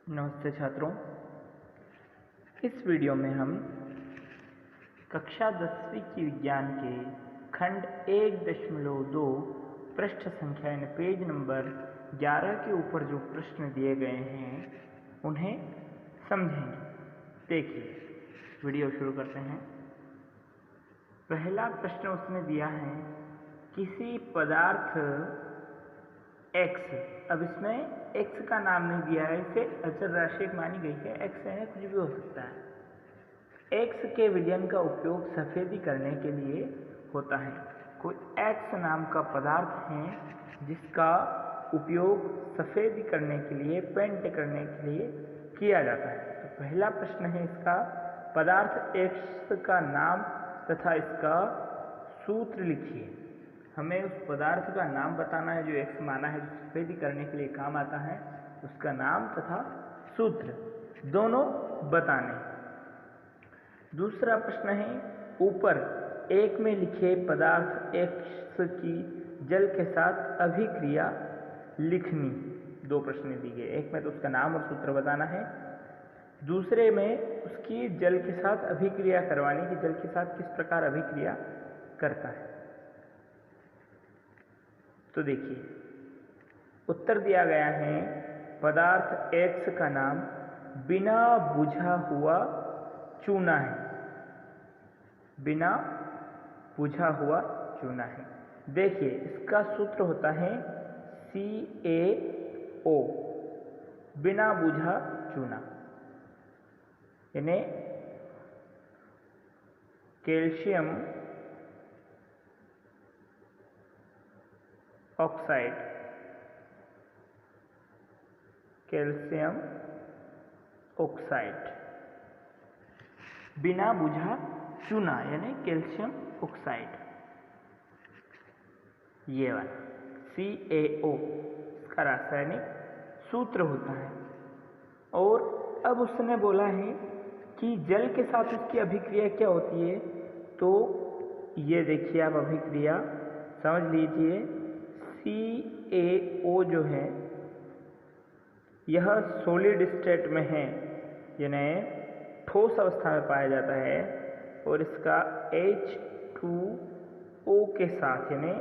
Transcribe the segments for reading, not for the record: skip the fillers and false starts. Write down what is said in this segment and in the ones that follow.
नमस्ते छात्रों, इस वीडियो में हम कक्षा 10वीं की विज्ञान के खंड 1.2 पृष्ठ संख्या यानी पेज नंबर 11 के ऊपर जो प्रश्न दिए गए हैं उन्हें समझेंगे। देखिए, वीडियो शुरू करते हैं। पहला प्रश्न उसने दिया है, किसी पदार्थ x, अब इसमें x का नाम नहीं दिया है, इसे अचर राशि मानी गई है, x है कुछ भी हो सकता है। x के विलयन का उपयोग सफेदी करने के लिए होता है। कोई x नाम का पदार्थ है जिसका उपयोग सफेदी करने के लिए, पेंट करने के लिए किया जाता है। तो पहला प्रश्न है इसका, पदार्थ x का नाम तथा इसका सूत्र लिखिए। हमें उस पदार्थ का नाम बताना है जो x माना है, जो सफेदी करने के लिए काम आता है, उसका नाम तथा सूत्र दोनों बताने। दूसरा प्रश्न है, ऊपर एक में लिखे पदार्थ x की जल के साथ अभिक्रिया लिखनी। दो प्रश्न दिए गए, एक में तो उसका नाम और सूत्र बताना है, दूसरे में उसकी जल के साथ अभिक्रिया करवानी कि जल के साथ किस प्रकार अभिक्रिया करता है। तो देखिए, उत्तर दिया गया है, पदार्थ x का नाम बिना बुझा हुआ चूना है। बिना बुझा हुआ चूना है। देखिए, इसका सूत्र होता है CaO, बिना बुझा चूना, यानी कैल्शियम ऑक्साइड, कैल्शियम ऑक्साइड, बिना बुझा चूना यानी कैल्शियम ऑक्साइड, ये वाला CaO इसका रासायनिक सूत्र होता है। और अब उसने बोला है कि जल के साथ उसकी अभिक्रिया क्या होती है, तो ये देखिए आप अभिक्रिया समझ लीजिए। CaO जो है यह सॉलिड स्टेट में है, यानी ठोस अवस्था में पाया जाता है, और इसका H2O के साथ यानी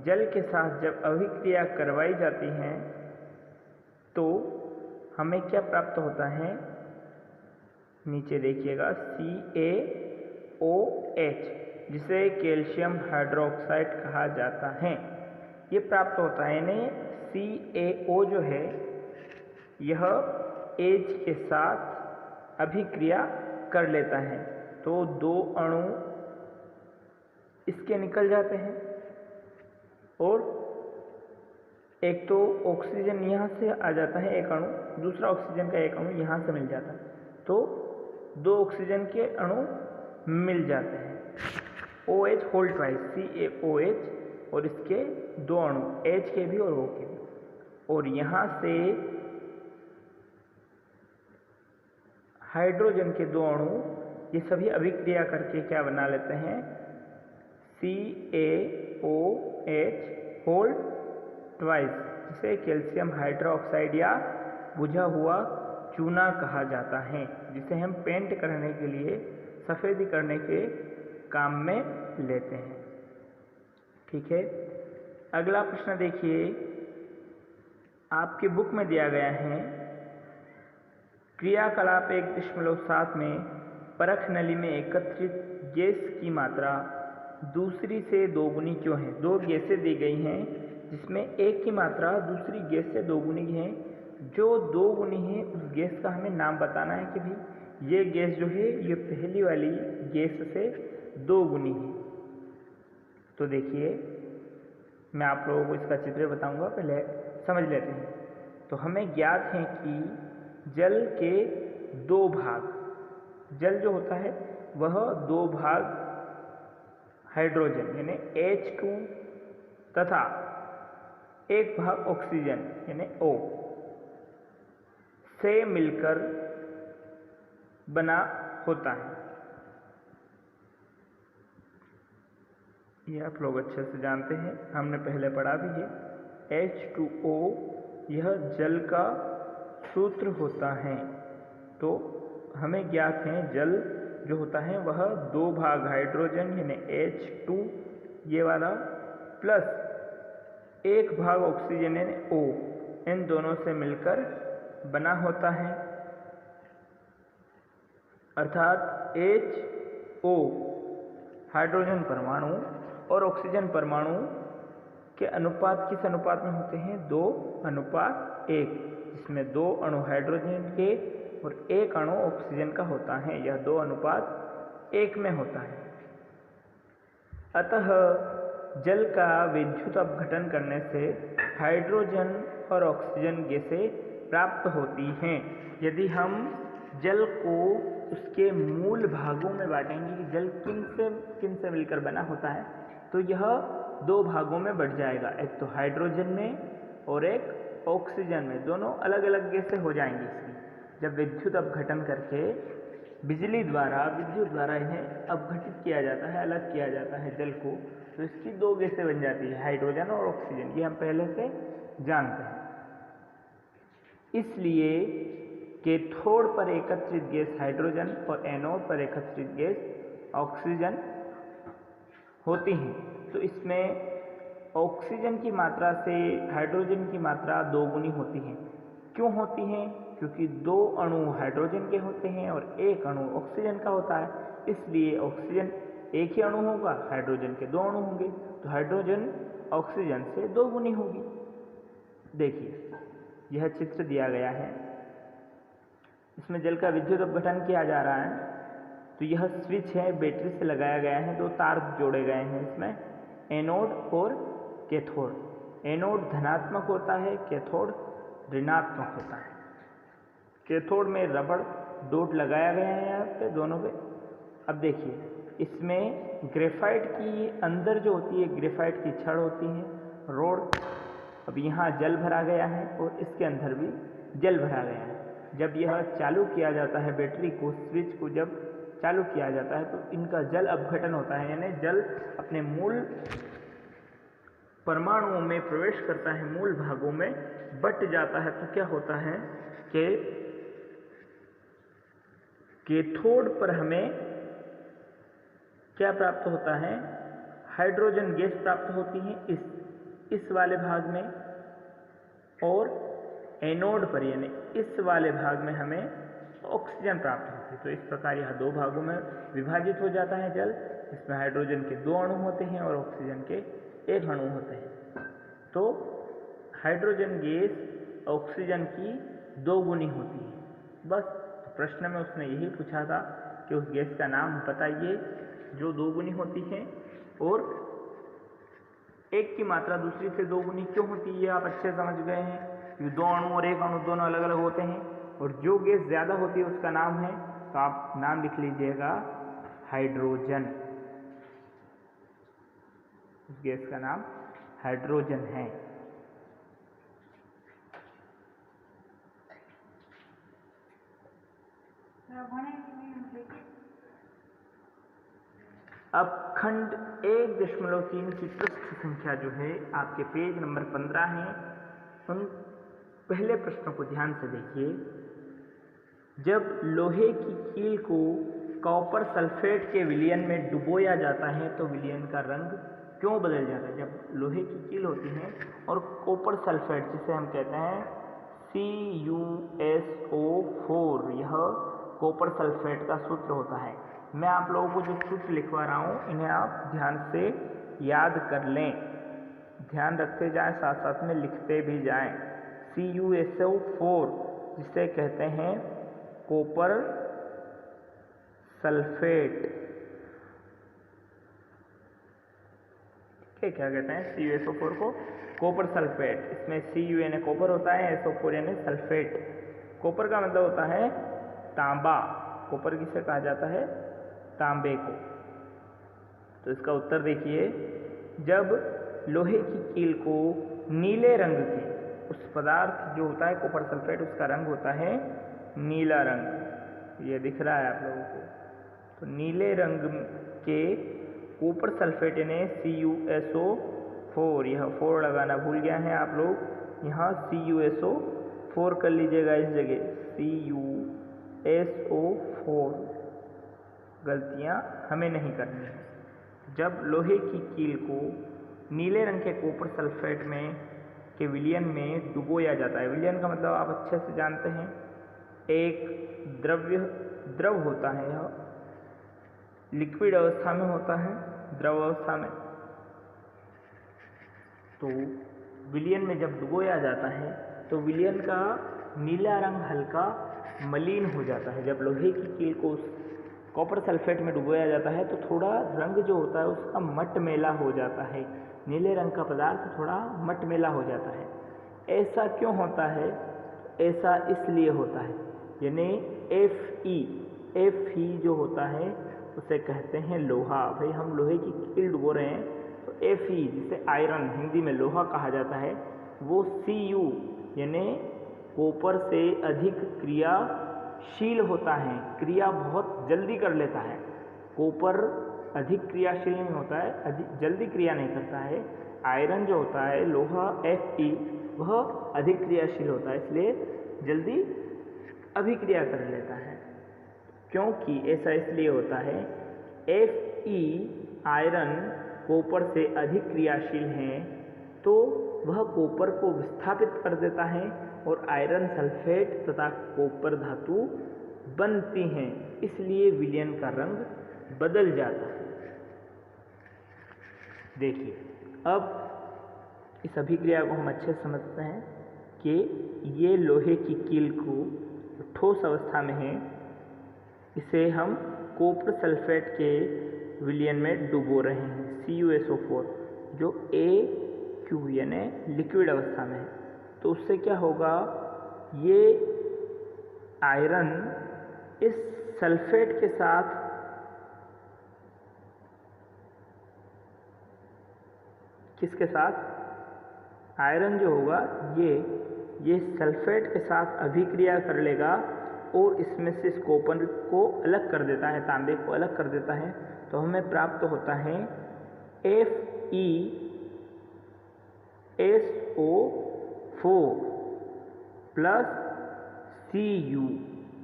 जल के साथ जब अभिक्रिया करवाई जाती है तो हमें क्या प्राप्त होता है, नीचे देखिएगा CaOH, जिसे कैल्शियम हाइड्रोक्साइड कहा जाता है, ये प्राप्त होता है। यानी CaO जो है यह H के साथ अभिक्रिया कर लेता है, तो दो अणु इसके निकल जाते हैं, और एक तो ऑक्सीजन यहाँ से आ जाता है एक अणु, दूसरा ऑक्सीजन का एक अणु यहाँ से मिल जाता है, तो दो ऑक्सीजन के अणु मिल जाते हैं। OH होल ट्वाइस CaOH, और इसके दो अणु H के भी और O के भी, और यहाँ से हाइड्रोजन के दो अणु, ये सभी अभिक्रिया करके क्या बना लेते हैं, CaOH होल ट्वाइस, जिसे कैल्शियम हाइड्रोक्साइड या बुझा हुआ चूना कहा जाता है, जिसे हम पेंट करने के लिए, सफेदी करने के काम में लेते हैं। ठीक है, अगला प्रश्न देखिए, आपकी बुक में दिया गया है, क्रियाकलाप 1.7 में परख नली में एकत्रित गैस की मात्रा दूसरी से दोगुनी क्यों है। दो गैसें दी गई हैं जिसमें एक की मात्रा दूसरी गैस से दोगुनी है। जो दोगुनी है उस गैस का हमें नाम बताना है कि भाई ये गैस जो है ये पहली वाली गैस से दोगुनी है। तो देखिए, मैं आप लोगों को इसका चित्र बताऊंगा, पहले समझ लेते हैं। तो हमें ज्ञात है कि जल के दो भाग, जल जो होता है वह दो भाग हाइड्रोजन यानी H2 तथा एक भाग ऑक्सीजन यानी O से मिलकर बना होता है। ये आप लोग अच्छे से जानते हैं, हमने पहले पढ़ा भी है। H2O यह जल का सूत्र होता है। तो हमें ज्ञात है जल जो होता है वह 2 भाग हाइड्रोजन यानी H2 ये वाला प्लस 1 भाग ऑक्सीजन यानी O, इन दोनों से मिलकर बना होता है। अर्थात HO हाइड्रोजन परमाणु और ऑक्सीजन परमाणु के अनुपात किस अनुपात में होते हैं? 2:1, जिसमें 2 अणु हाइड्रोजन के और 1 अणु ऑक्सीजन का होता है। यह 2:1 में होता है। अतः जल का विद्युत अपघटन करने से हाइड्रोजन और ऑक्सीजन गैसें प्राप्त होती हैं। यदि हम जल को उसके मूल भागों में बांटेंगे कि जल किन से मिलकर बना होता है, तो यह 2 भागों में बढ़ जाएगा, एक तो हाइड्रोजन में और एक ऑक्सीजन में। दोनों अलग अलग गैसें हो जाएंगी इसकी। जब विद्युत अपघटन करके विद्युत द्वारा इन्हें अपघटित किया जाता है, अलग किया जाता है जल को, तो इसकी 2 गैसें बन जाती है, हाइड्रोजन और ऑक्सीजन। ये हम पहले से जानते हैं। इसलिए कैथोड पर एकत्रित गैस हाइड्रोजन और एनोड पर एकत्रित गैस ऑक्सीजन होती हैं। तो इसमें ऑक्सीजन की मात्रा से हाइड्रोजन की मात्रा 2 गुनी होती है। क्यों होती हैं? क्योंकि 2 अणु हाइड्रोजन के होते हैं और 1 अणु ऑक्सीजन का होता है। इसलिए ऑक्सीजन एक ही अणु होगा, हाइड्रोजन के 2 अणु होंगे, तो हाइड्रोजन ऑक्सीजन से 2 गुनी होगी। देखिए यह चित्र दिया गया है, इसमें जल का विद्युत अपघटन किया जा रहा है। तो यह स्विच है, बैटरी से लगाया गया है, 2 तार जोड़े गए हैं इसमें, एनोड और कैथोड। एनोड धनात्मक होता है, कैथोड ऋणात्मक होता है। कैथोड में रबड़ डॉट लगाया गया है यहाँ पे दोनों पे। अब देखिए इसमें ग्रेफाइट की अंदर जो होती है, ग्रेफाइट की छड़ होती है, रोड। अब यहाँ जल भरा गया है और इसके अंदर भी जल भरा गया है। जब यह चालू किया जाता है, बैटरी को, स्विच को जब चालू किया जाता है, तो इनका जल अपघटन होता है, यानी जल अपने मूल परमाणुओं में प्रवेश करता है, मूल भागों में बट जाता है। तो क्या होता है कि कैथोड पर हमें क्या प्राप्त होता है? हाइड्रोजन गैस प्राप्त होती है इस वाले भाग में, और एनोड पर यानी इस वाले भाग में हमें ऑक्सीजन प्राप्त होती है। तो इस प्रकार यह 2 भागों में विभाजित हो जाता है जल, इसमें हाइड्रोजन के 2 अणु होते हैं और ऑक्सीजन के 1 अणु होते हैं। तो हाइड्रोजन गैस ऑक्सीजन की 2 गुनी होती है। बस प्रश्न में उसने यही पूछा था कि उस गैस का नाम बताइए जो 2 गुनी होती है, और एक की मात्रा दूसरी से 2 गुनी क्यों होती है, आप अच्छे समझ गए हैं। ये 2 अणु और 1 अणु दोनों अलग अलग होते हैं, और जो गैस ज़्यादा होती है उसका नाम है, तो आप नाम लिख लीजिएगा हाइड्रोजन। उस गैस का नाम हाइड्रोजन है। अब खंड 1.3 की पृष्ठ संख्या जो है आपके पेज नंबर 15 है, उन पहले प्रश्नों को ध्यान से देखिए। जब लोहे की कील को कॉपर सल्फेट के विलयन में डुबोया जाता है तो विलयन का रंग क्यों बदल जाता है? जब लोहे की कील होती है और कॉपर सल्फेट, जिसे हम कहते हैं CuSO4, यह कॉपर सल्फेट का सूत्र होता है। मैं आप लोगों को जो सूत्र लिखवा रहा हूँ इन्हें आप ध्यान से याद कर लें, ध्यान रखते जाएं, साथ साथ में लिखते भी जाएं। CuSO4 जिसे कहते हैं कॉपर सल्फेट, ठीक है, क्या कहते हैं CuSO4 को? Copper sulphate. इसमें Cu यानी कॉपर होता है, SO4 यानी सल्फेट। कॉपर का मतलब होता है तांबा, कॉपर किसे कहा जाता है? तांबे को। तो इसका उत्तर देखिए, जब लोहे की कील को नीले रंग के, उस पदार्थ जो होता है कॉपर सल्फेट, उसका रंग होता है नीला रंग, ये दिख रहा है आप लोगों को। तो नीले रंग के कॉपर सल्फेट यानी CuSO4, यह 4 लगाना भूल गया है आप लोग, यहाँ CuSO4 कर लीजिएगा इस जगह CuSO4, गलतियाँ हमें नहीं करनी है। जब लोहे की कील को नीले रंग के कॉपर सल्फेट में के विलयन में डुबोया जाता है, विलयन का मतलब आप अच्छे से जानते हैं, एक द्रव होता है, यह लिक्विड अवस्था में होता है, द्रव अवस्था में, तो विलयन में जब डुबोया जाता है तो विलयन का नीला रंग हल्का मलिन हो जाता है। जब लोहे की कील को कॉपर सल्फेट में डुबोया जाता है तो थोड़ा रंग जो होता है उसका मटमैला हो जाता है, नीले रंग का पदार्थ थोड़ा मटमैला हो जाता है। ऐसा क्यों होता है? ऐसा इसलिए होता है, यानी Fe जो होता है उसे कहते हैं लोहा। भाई हम लोहे की कील डुबो रहे हैं तो Fe, जिसे आयरन हिंदी में लोहा कहा जाता है, वो Cu यानी कॉपर से अधिक क्रियाशील होता है, क्रिया बहुत जल्दी कर लेता है। कॉपर अधिक क्रियाशील नहीं होता है, जल्दी क्रिया नहीं करता है। आयरन जो होता है लोहा Fe वह अधिक क्रियाशील होता है, इसलिए जल्दी अभिक्रिया कर लेता है। क्योंकि ऐसा इसलिए होता है, Fe आयरन कॉपर से अधिक क्रियाशील है तो वह कॉपर को विस्थापित कर देता है और आयरन सल्फेट तथा कॉपर धातु बनती हैं, इसलिए विलयन का रंग बदल जाता है। देखिए अब इस अभिक्रिया को हम अच्छे से समझते हैं कि ये लोहे की कील को ठोस अवस्था में है, इसे हम कॉपर सल्फेट के विलयन में डुबो रहे हैं CuSO4 जो Aq यानी लिक्विड अवस्था में है। तो उससे क्या होगा, ये आयरन इस सल्फेट के साथ किसके साथ, आयरन जो होगा ये सल्फेट के साथ अभिक्रिया कर लेगा और इसमें से इस कॉपर को अलग कर देता है, तांबे को अलग कर देता है। तो हमें प्राप्त होता है FeSO4 प्लस Cu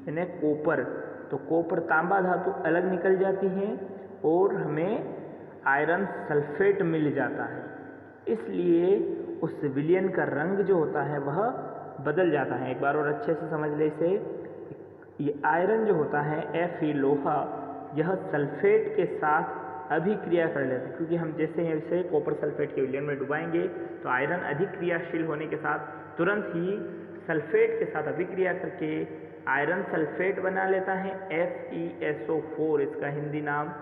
यानी कॉपर। तो कॉपर तांबा धातु अलग निकल जाती है और हमें आयरन सल्फेट मिल जाता है, इसलिए उस विलयन का रंग जो होता है वह बदल जाता है। एक बार और अच्छे से समझ ले इसे, ये आयरन जो होता है Fe लोहा, यह सल्फेट के साथ अभिक्रिया कर लेता है, क्योंकि हम जैसे ही इसे कॉपर सल्फेट के विलयन में डुबाएंगे तो आयरन अधिक क्रियाशील होने के साथ तुरंत ही सल्फेट के साथ अभिक्रिया करके आयरन सल्फेट बना लेता है FeSO4। इसका हिंदी नाम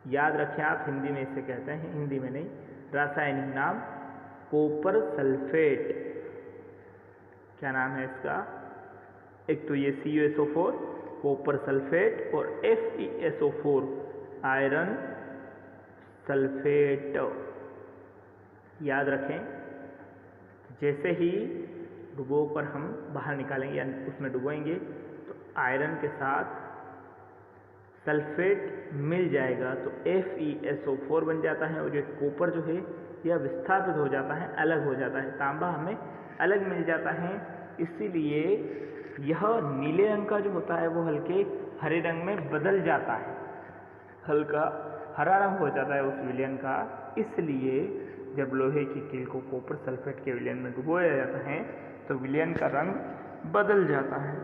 याद रखें आप, हिंदी में इसे कहते हैं, हिंदी में नहीं, रासायनिक नाम कॉपर सल्फेट। क्या नाम है इसका? एक तो ये CuSO4 कॉपर सल्फेट और FeSO4 आयरन सल्फेट। याद रखें, जैसे ही डुबो कर हम बाहर निकालेंगे या उसमें डुबोएंगे तो आयरन के साथ सल्फेट मिल जाएगा तो FeSO4 बन जाता है और ये कॉपर जो है यह विस्थापित हो जाता है, अलग हो जाता है, तांबा हमें अलग मिल जाता है। इसीलिए यह नीले रंग का जो होता है वो हल्के हरे रंग में बदल जाता है, हल्का हरा रंग हो जाता है उस विलयन का। इसलिए जब लोहे की कील को कॉपर सल्फेट के विलयन में डुबोया जाता है तो विलयन का रंग बदल जाता है।